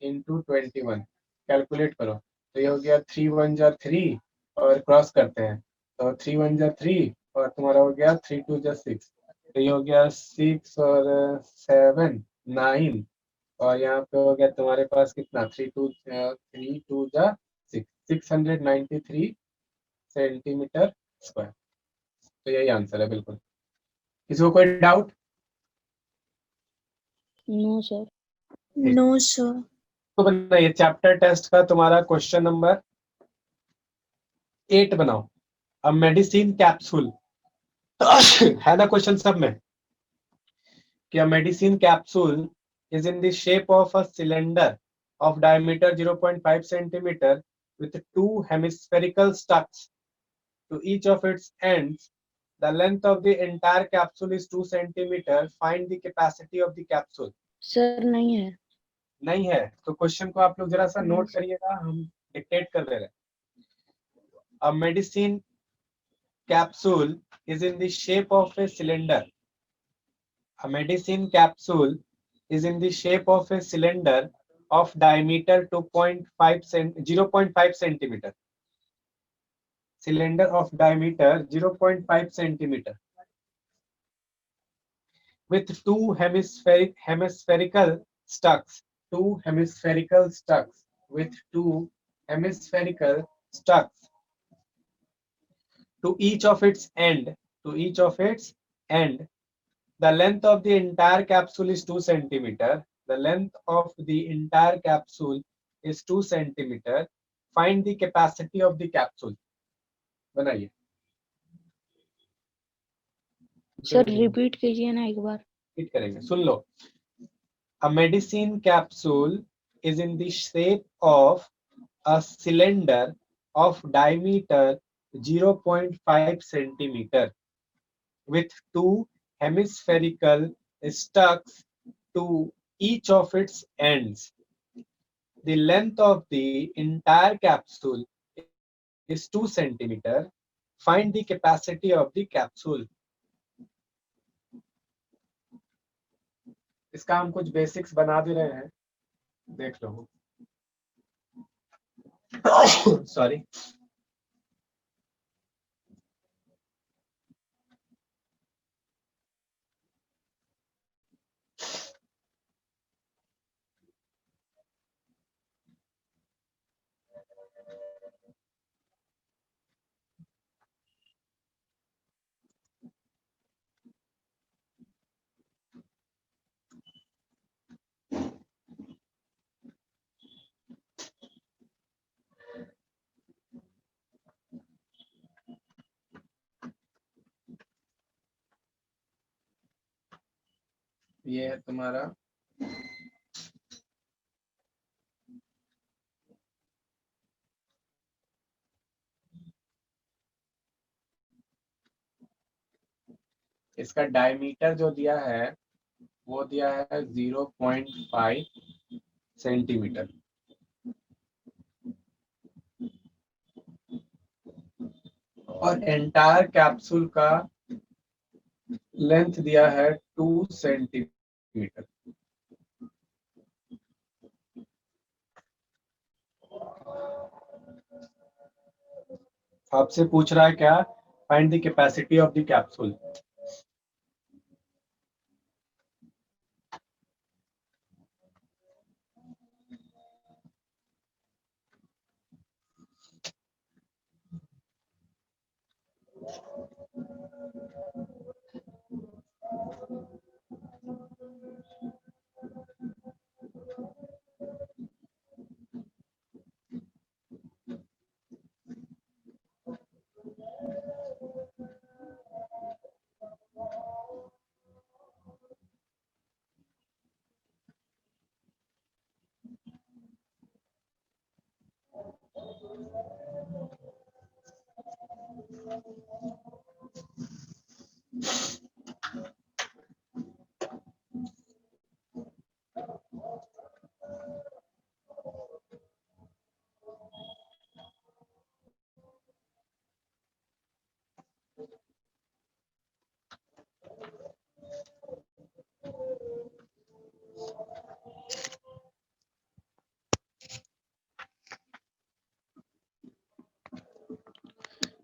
इंटू 21। कैलकुलेट करो, तो ये हो गया 3 × 1 = 3, और क्रॉस करते हैं तो 3 × 1 = 3, और तुम्हारा हो गया 3 × 2 = 6, तो ये हो गया 6 और 7 9, और यहाँ पे हो गया तुम्हारे पास कितना 3 × 2 = 6, 693 सेंटीमीटर स्क्वायर। तो यही आंसर है बिल्कुल। किसी को कोई doubt? No sir. No sir. तो बनाइए चैप्टर टेस्ट का तुम्हारा क्वेश्चन नंबर 8 बनाओ। अ मेडिसिन कैप्सूल है ना क्वेश्चन सब में, कि a medicine capsule is in the shape of a cylinder of diameter 0.5 centimeter with two hemispherical studs to each of its ends. The length of the entire capsule is 2 centimeter. Find the capacity of the capsule. Sir नहीं है। नहीं है तो question को आप लोग जरा सा नोट करिएगा, हम डिक्टेट कर दे रहे हैं। A medicine capsule is in the shape of a cylinder. A medicine capsule is in the shape of a cylinder of diameter 0.5 centimeter. Cylinder of diameter 0.5 centimeter with two hemispherical studs. Two hemispherical studs with two hemispherical studs to each of its end. To each of its end. The length of the entire capsule is 2 centimeter. The length of the entire capsule is 2 centimeter. Find the capacity of the capsule. बनाइए। Sir repeat कीजिए ना एक बार। Repeat करेंगे, सुन लो। A medicine capsule is in the shape of a cylinder of diameter 0.5 centimeter with two hemispherical studs to each of its ends. The length of the entire capsule is 2 centimeter. Find the capacity of the capsule. इसका हम कुछ basics बना दे रहे हैं, देख लो। Sorry. ये है तुम्हारा इसका डायमीटर जो दिया है वो दिया है 0.5 सेंटीमीटर, और एंटायर कैप्सूल का लेंथ दिया है 2 सेंटीमीटर। आपसे पूछ रहा है क्या, find the capacity of the capsule.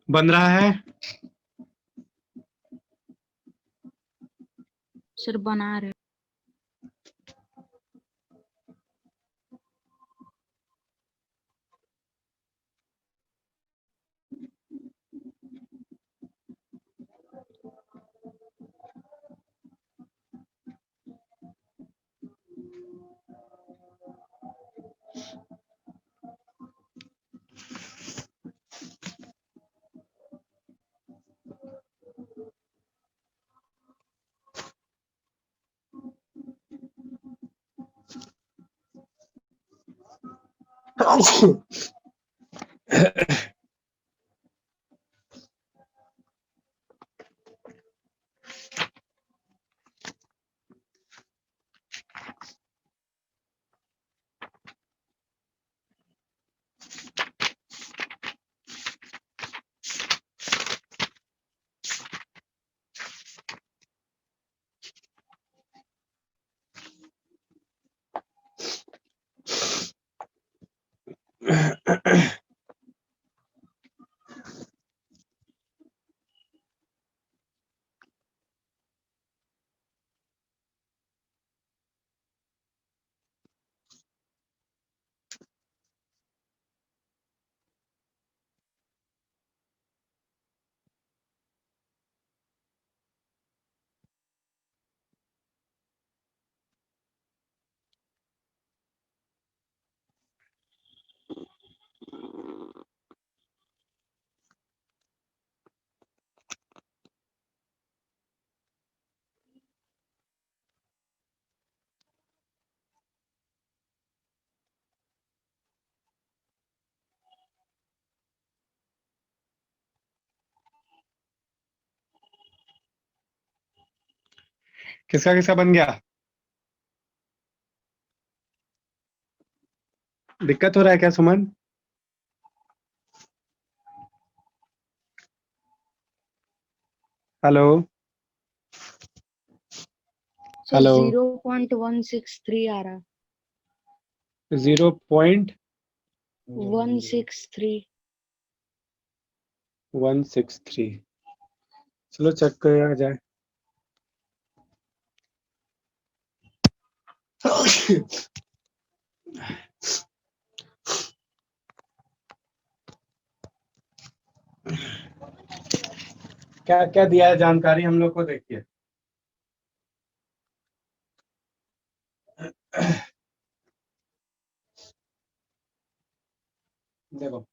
बन रहा है? सर बना रहे। किसका किसका बन गया? दिक्कत हो रहा है क्या सुमन? हेलो सर हेलो 0.163 आ रहा। 0.163 163। चलो चेक किया जाए। क्या क्या दिया है जानकारी हम लोग को, देखिए। देखो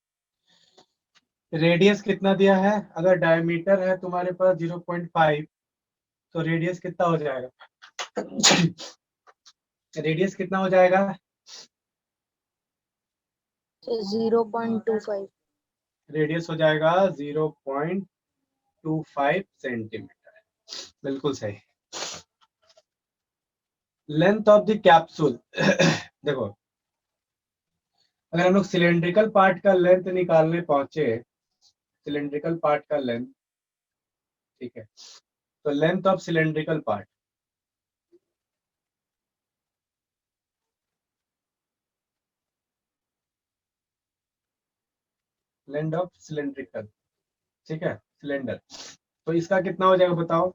रेडियस कितना दिया है, अगर डायमीटर है तुम्हारे पास 0.5 तो रेडियस कितना हो जाएगा? रेडियस कितना हो जाएगा? सर 0.25। रेडियस हो जाएगा 0.25 सेंटीमीटर। बिल्कुल सही। लेंथ ऑफ द कैप्सूल देखो अगर हम लोग सिलेंड्रिकल पार्ट का लेंथ निकालने पहुंचे, सिलेंड्रिकल पार्ट का लेंथ, ठीक है, तो length of cylindrical part, length of cylindrical, ठीक है, सिलेंडर, तो इसका कितना हो जाएगा बताओ?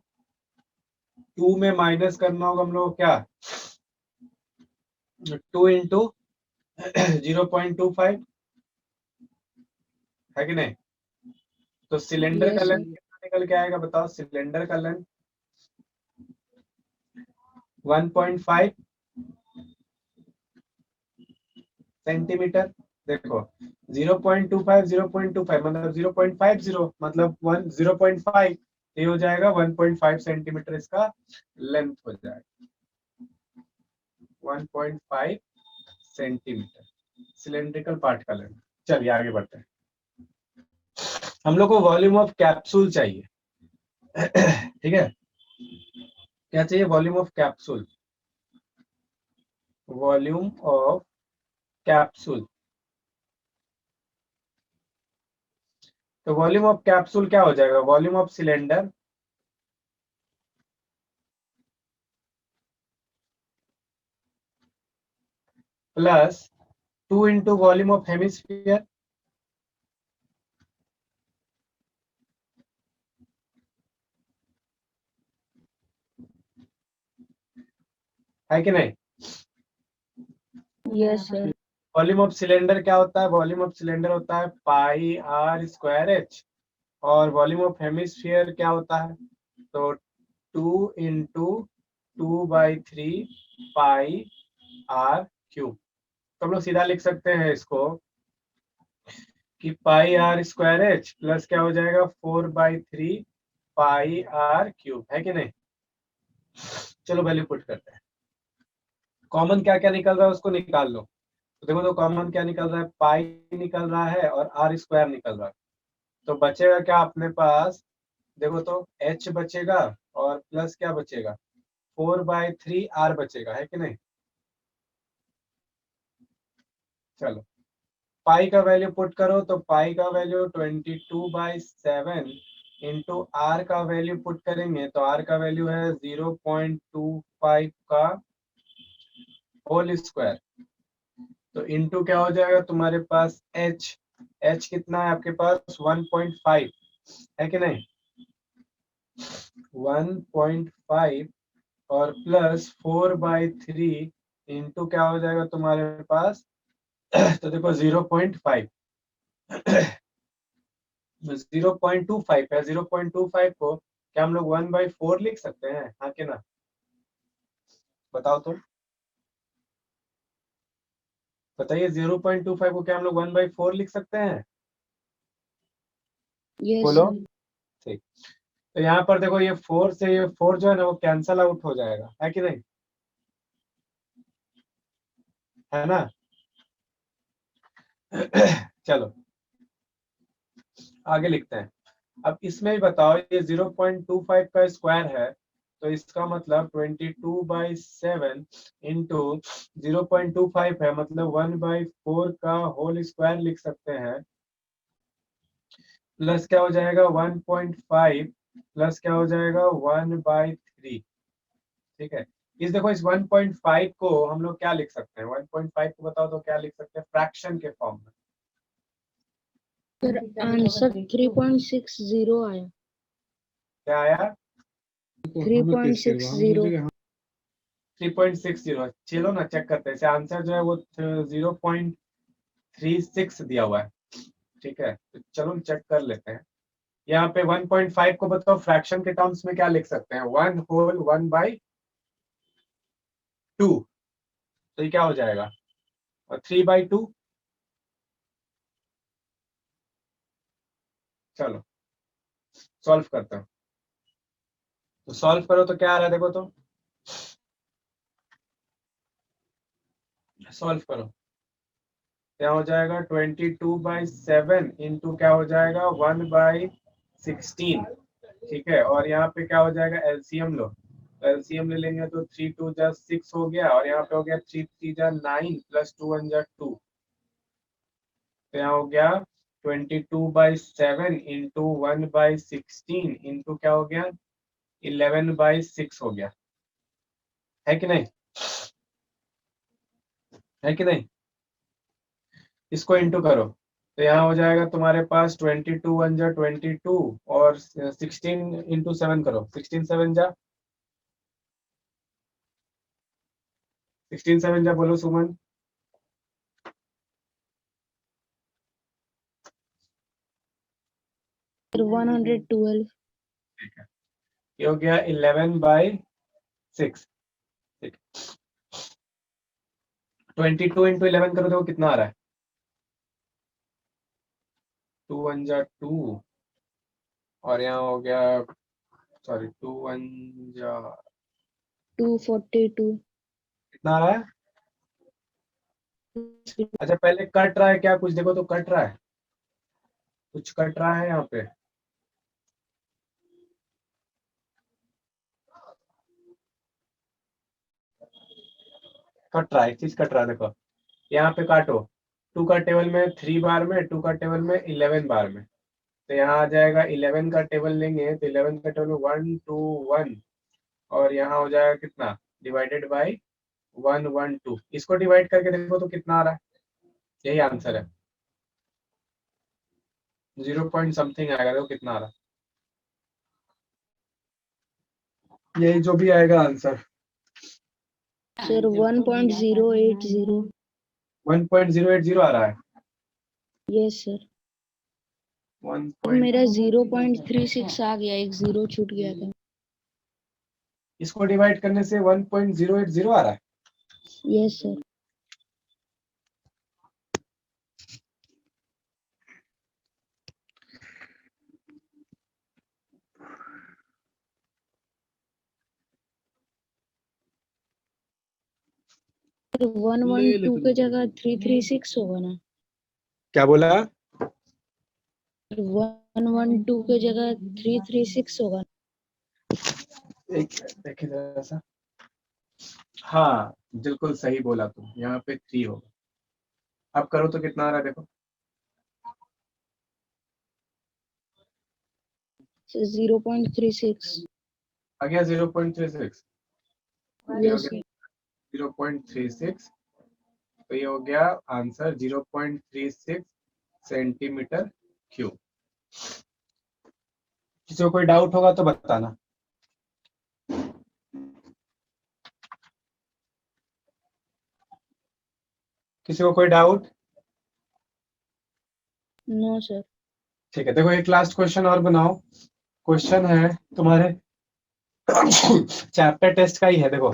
2 में माइनस करना होगा हम लोग क्या, 2 इंटू 0.25 है कि नहीं? तो सिलेंडर का यस लेंथ सर। कितना निकल के आएगा बताओ? सिलेंडर का लेंथ 1.5 सेंटीमीटर। देखो 0.25 0.25 मतलब 0.50 मतलब 0.5, ये हो जाएगा 1.5 सेंटीमीटर, इसका लेंथ हो जाएगा 1.5 सेंटीमीटर सिलेंड्रिकल पार्ट का लेंथ। चलिए आगे बढ़ते हैं। हम लोग को वॉल्यूम ऑफ कैप्सूल चाहिए। ठीक है, क्या चाहिए? Volume of capsule, volume of capsule. तो वॉल्यूम ऑफ कैप्सूल क्या हो जाएगा? Volume of cylinder plus 2 into volume of hemisphere, है कि नहीं? Yes, sir. Volume of cylinder क्या होता है? वॉल्यूम ऑफ सिलेंडर होता है पाई आर स्क्वायर एच, और वॉल्यूम ऑफ हेमिस्फीयर क्या होता है? तो 2 इंटू 2/3 पाई आर क्यूब। तो हम लोग सीधा लिख सकते हैं इसको कि पाई आर स्क्वायर एच प्लस क्या हो जाएगा? 4/3 पाई आर क्यूब, है कि नहीं? चलो वैल्यू पुट करते हैं। कॉमन क्या क्या निकल रहा है उसको निकाल लो। तो देखो, तो कॉमन क्या निकल रहा है? पाई निकल रहा है और आर स्क्वायर निकल रहा है। तो बचेगा क्या अपने पास? देखो तो एच बचेगा और प्लस क्या बचेगा? 4/3 आर बचेगा, है कि नहीं? चलो पाई का वैल्यू पुट करो, तो पाई का वैल्यू 22/7 इंटू आर का वैल्यू पुट करेंगे तो आर का वैल्यू है 0.25 का होल स्क्वायर। तो इंटू क्या हो जाएगा तुम्हारे पास? एच, एच कितना है आपके पास? 1.5, है कि नहीं? 1.5 और प्लस 4/3 इंटू क्या हो जाएगा तुम्हारे पास? तो देखो 0.5, 0.25 है। 0.25 को क्या हम लोग 1/4 लिख सकते हैं? हाँ कि ना? बताओ तो, बताइए 0.25 को क्या हम लोग 1/4 लिख सकते हैं? Yes, बोलो। sir. ठीक, तो यहाँ पर देखो ये 4 से ये 4 जो है ना वो कैंसल आउट हो जाएगा, है कि नहीं? है ना? चलो आगे लिखते हैं। अब इसमें भी बताओ, ये 0.25 का स्क्वायर है, तो इसका मतलब 22/7 इंटू 0.25 है, मतलब 1/4 का होल स्क्वायर लिख सकते हैं। प्लस क्या हो जाएगा? 1.5 प्लस क्या हो जाएगा? 1/3। ठीक है, इस देखो इस 1.5 को हम लोग क्या लिख सकते हैं? 1.5 को बताओ तो क्या लिख सकते हैं फ्रैक्शन के फॉर्म में? Sir, answer 3.60 आया. क्या आया? 3.60. 3.60। चलो ना चेक करते हैं। इसे आंसर जो है वो 0.36 दिया हुआ है। ठीक है, तो चलो चेक कर लेते हैं। यहाँ पे 1.5 को बताओ फ्रैक्शन के टर्म्स में क्या लिख सकते हैं? 1/2। तो ये क्या हो जाएगा? और 3/2। चलो सॉल्व करते हैं। तो सॉल्व करो तो क्या आ रहा है? देखो तो सॉल्व करो, क्या हो जाएगा? 22/7 इंटू क्या हो जाएगा? 1/16। ठीक है, और यहाँ पे क्या हो जाएगा? एलसीएम लो, एलसीएम ले लेंगे तो 3 2 6 हो गया, और यहाँ पे हो गया 3 3 9 प्लस 2 1 2। तो यहाँ हो गया 22/7 इंटू 1/16 इंटू क्या हो गया? 11/6 हो गया, है कि नहीं? है कि नहीं? इसको इंटू करो तो यहाँ हो जाएगा तुम्हारे पास 22 1 जा 22, और 16 इंटू 7 करो, 16 7 जा 16 7 जा, बोलो सुमन। 112. ठीक है, ये हो गया 11/6। ठीक, 22 इंटू 11 करो तो कितना आ रहा है? 2 1 जा 2, और यहाँ हो गया, सॉरी 2 1 जा 242. कितना आ रहा है? अच्छा पहले कट रहा है क्या, कुछ देखो तो कट रहा है, कुछ कट रहा है यहाँ पे। कट रहा है, एक चीज कट रहा है, देखो यहाँ पे काटो, 2 का टेबल में 3 बार में, 2 का टेबल में 11 बार में, तो यहाँ आ जाएगा 11 का टेबल लेंगे तो 11 का टेबल में 1 2 1, और यहाँ हो जाएगा कितना, डिवाइडेड बाई 1 1 2, इसको डिवाइड करके देखो तो कितना आ रहा है, यही आंसर है, 0 पॉइंट समथिंग आएगा, देखो कितना आ रहा है, यही जो भी आएगा आंसर। सर 1.080। 1.080 आ रहा है। Yes sir. 1 मेरा 0.36 आ गया, एक जीरो छूट गया था। इसको डिवाइड करने से 1.080 आ रहा है। Yes sir. One one two के जगह 336 होगा ना। क्या बोला, 112 के जगह 336 होगा। एक देखिए जरा सा, हाँ बिल्कुल सही बोला तुम, यहाँ पे 3 होगा। अब करो तो कितना आ रहा है देखो, 0.36। आ गया 0.36, ये हो यस गया सर। 0.36, तो ये हो गया आंसर 0.36 सेंटीमीटर क्यूब। किसी को कोई डाउट होगा तो बताना। किसी को कोई डाउट? No sir. ठीक है, देखो एक लास्ट क्वेश्चन और बनाओ, क्वेश्चन है तुम्हारे चैप्टर टेस्ट का ही है, देखो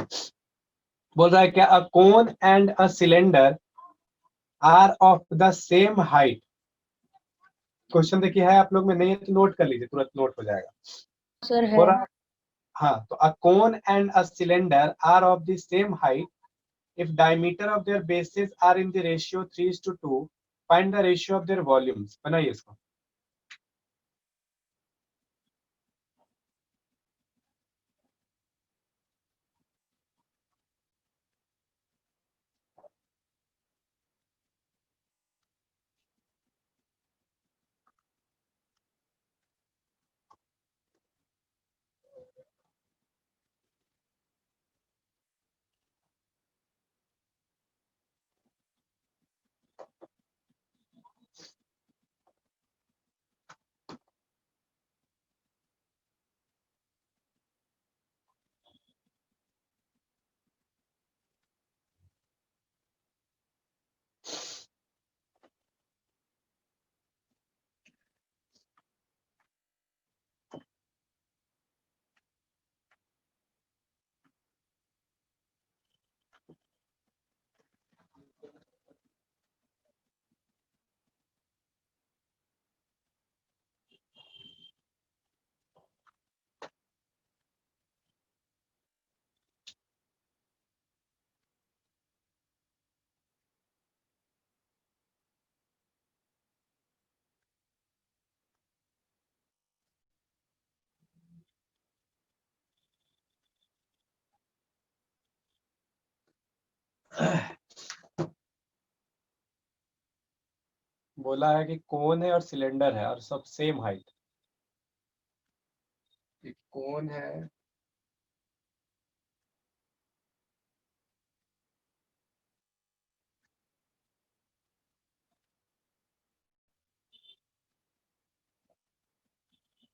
बोल रहा है क्या, a cone and a cylinder are of the same height. Question देखिए है आप लोग में, नहीं है तो नोट कर लीजिए, तुरंत नोट हो जाएगा। सर है। बोल रहा है, हाँ तो a cone and a cylinder are of the same height, if diameter of their bases are in the ratio 3:2, find the ratio of their volumes। बनाइए इसको। बोला है कि कोन है और सिलेंडर है और सब सेम हाइट, एक कोन है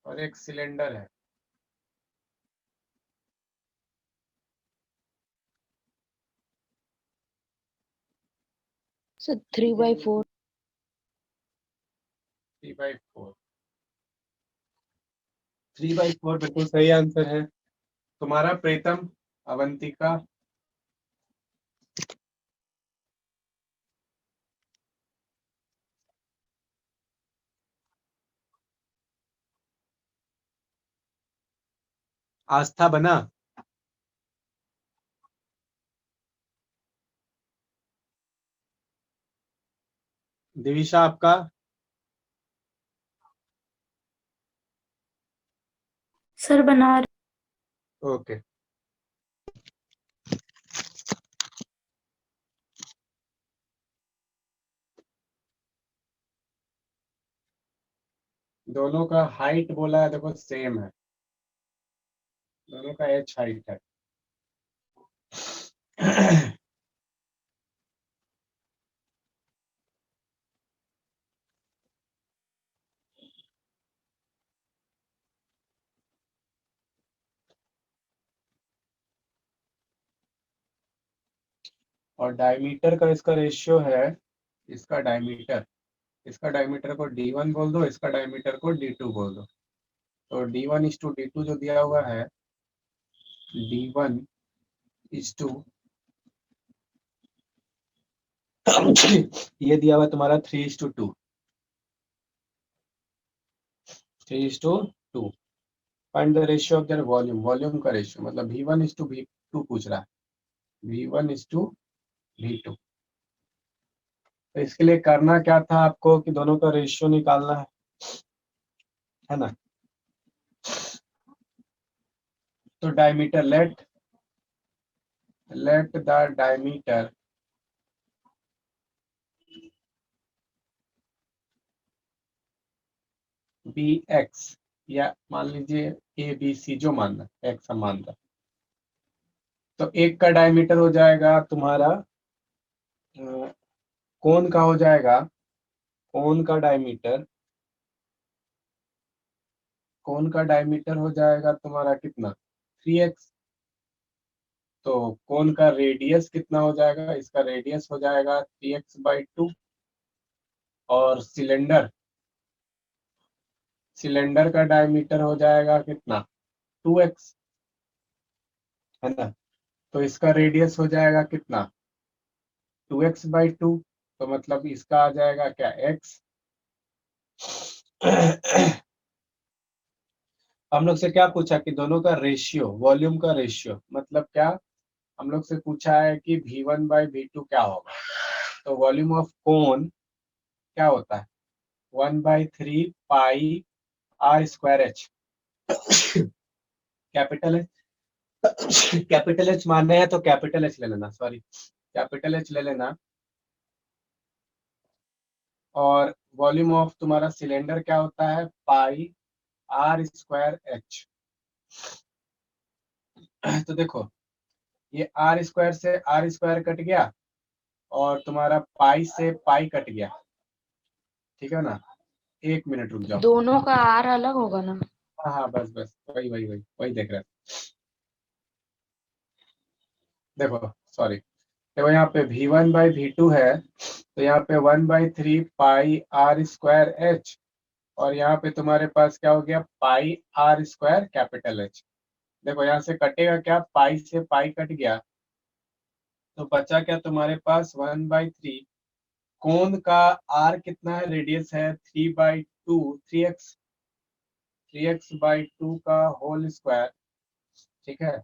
और एक सिलेंडर है, सर 3/4। 3/4। 3/4 बिल्कुल सही आंसर है तुम्हारा प्रीतम, अवंतिका। आस्था बना। दिविशा आपका? सर बना रहे। ओके। दोनों का हाइट बोला है, देखो सेम है, दोनों का एच हाइट है। और डायमीटर का इसका रेशियो है, इसका डायमीटर को D1 बोल दो, इसका डायमीटर को D2 बोल दो। तो D1:D2 जो दिया हुआ है, D1 इज टू ये दिया हुआ तुम्हारा 3:2। 3:2। Find the ratio of their volume, volume का रेशियो मतलब V1:V2 पूछ रहा है, V1:V2। तो इसके लिए करना क्या था आपको कि दोनों का रेशियो निकालना है ना। तो diameter, let the diameter be x, या मान लीजिए ABC, जो मानना एक्स हम मान रहा। तो एक का डायमीटर हो जाएगा तुम्हारा कोन का हो जाएगा, कोन का डायमीटर हो जाएगा तुम्हारा कितना, 3x। तो कोन का रेडियस कितना हो जाएगा, इसका रेडियस हो जाएगा 3x/2। और सिलेंडर का डायमीटर हो जाएगा कितना, 2x, है ना। तो इसका रेडियस हो जाएगा कितना, 2x/2। तो मतलब इसका आ जाएगा क्या, x। हम लोग से क्या पूछा कि दोनों का रेशियो, वॉल्यूम का रेशियो मतलब क्या, हम लोग से पूछा है कि V1/V2 क्या होगा। तो वॉल्यूम ऑफ कोन क्या होता है, 1/3 पाई r²h। कैपिटल H मानना है तो कैपिटल H ले लेना, सॉरी कैपिटल H ले लेना। और वॉल्यूम ऑफ तुम्हारा सिलेंडर क्या होता है, पाई r²h। तो देखो ये r² से r² कट गया और तुम्हारा पाई से पाई कट गया, ठीक है ना। 1 मिनट रुक जाओ। दोनों का आर अलग होगा ना। हाँ हाँ, बस बस वही वही वही वही देख रहे हैं। देखो सॉरी, देखो यहाँ पे V1/V2 है, तो यहाँ पे 1/3 पाई r²h। और यहाँ पे तुम्हारे पास क्या हो गया, पाई r² कैपिटल H। देखो यहाँ से कटेगा क्या, पाई से पाई कट गया, तो बचा क्या तुम्हारे पास 1/3। कोण का r कितना है, रेडियस है 3/2, 3x/2 का होल स्क्वायर, ठीक है।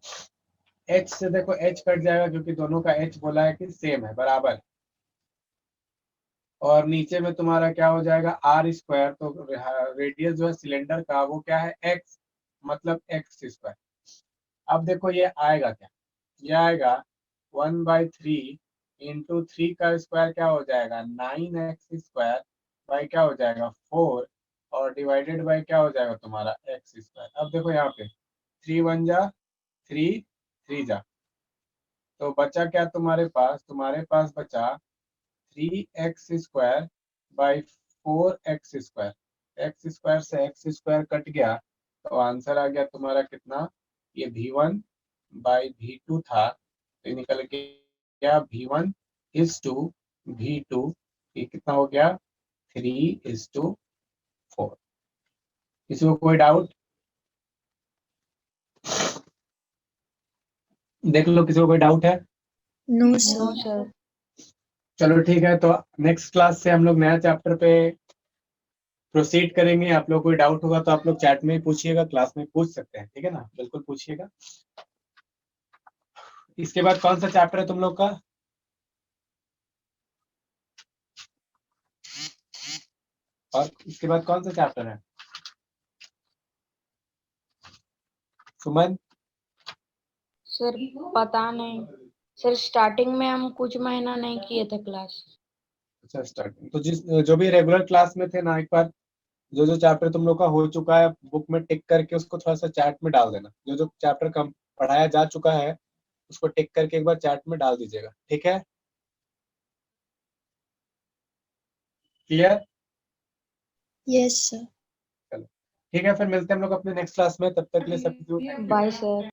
h से देखो h कट जाएगा क्योंकि दोनों का h बोला है कि सेम है, बराबर। और नीचे में तुम्हारा क्या हो जाएगा, r²। तो रेडियस जो है सिलेंडर का वो क्या है, x, मतलब x²। अब देखो ये आएगा क्या, ये आएगा 1/3 इंटू 3 का स्क्वायर क्या हो जाएगा, 9x² बाई क्या हो जाएगा 4, और डिवाइडेड बाई क्या हो जाएगा तुम्हारा x²। अब देखो यहाँ पे 3 × 1 = 3, 3 जा, तो बचा क्या तुम्हारे पास बचा 3x² बाई 4x²। x² से x² कट गया, तो आंसर आ गया तुम्हारा कितना, ये V1/V2 था, तो निकल के क्या, V1:V2, ये कितना हो गया, 3:4। किसी को कोई डाउट, देख लो किसी को कोई डाउट है। No no sir. सर। चलो ठीक है, तो नेक्स्ट क्लास से हम लोग नया चैप्टर पे प्रोसीड करेंगे। आप लोग कोई डाउट होगा तो आप लोग चैट में ही पूछिएगा, क्लास में पूछ सकते हैं, ठीक है ना, बिल्कुल पूछिएगा। इसके बाद कौन सा चैप्टर है तुम लोग का, और इसके बाद कौन सा चैप्टर है? सुमन? सर पता नहीं सर, स्टार्टिंग में हम कुछ महीना नहीं किए थे क्लास। अच्छा, स्टार्टिंग तो जो भी रेगुलर क्लास में थे ना, एक बार जो जो चैप्टर तुम लोग का हो चुका है बुक में टिक करके उसको थोड़ा सा चैट में डाल देना। जो जो चैप्टर कम पढ़ाया जा चुका है उसको टिक करके एक बार चैट में डाल दीजिएगा, ठीक है? क्लियर? Yes sir. चलो ठीक है, फिर मिलते हैं हम लोग अपने नेक्स्ट क्लास में। तब तक के लिए सब बाय सर।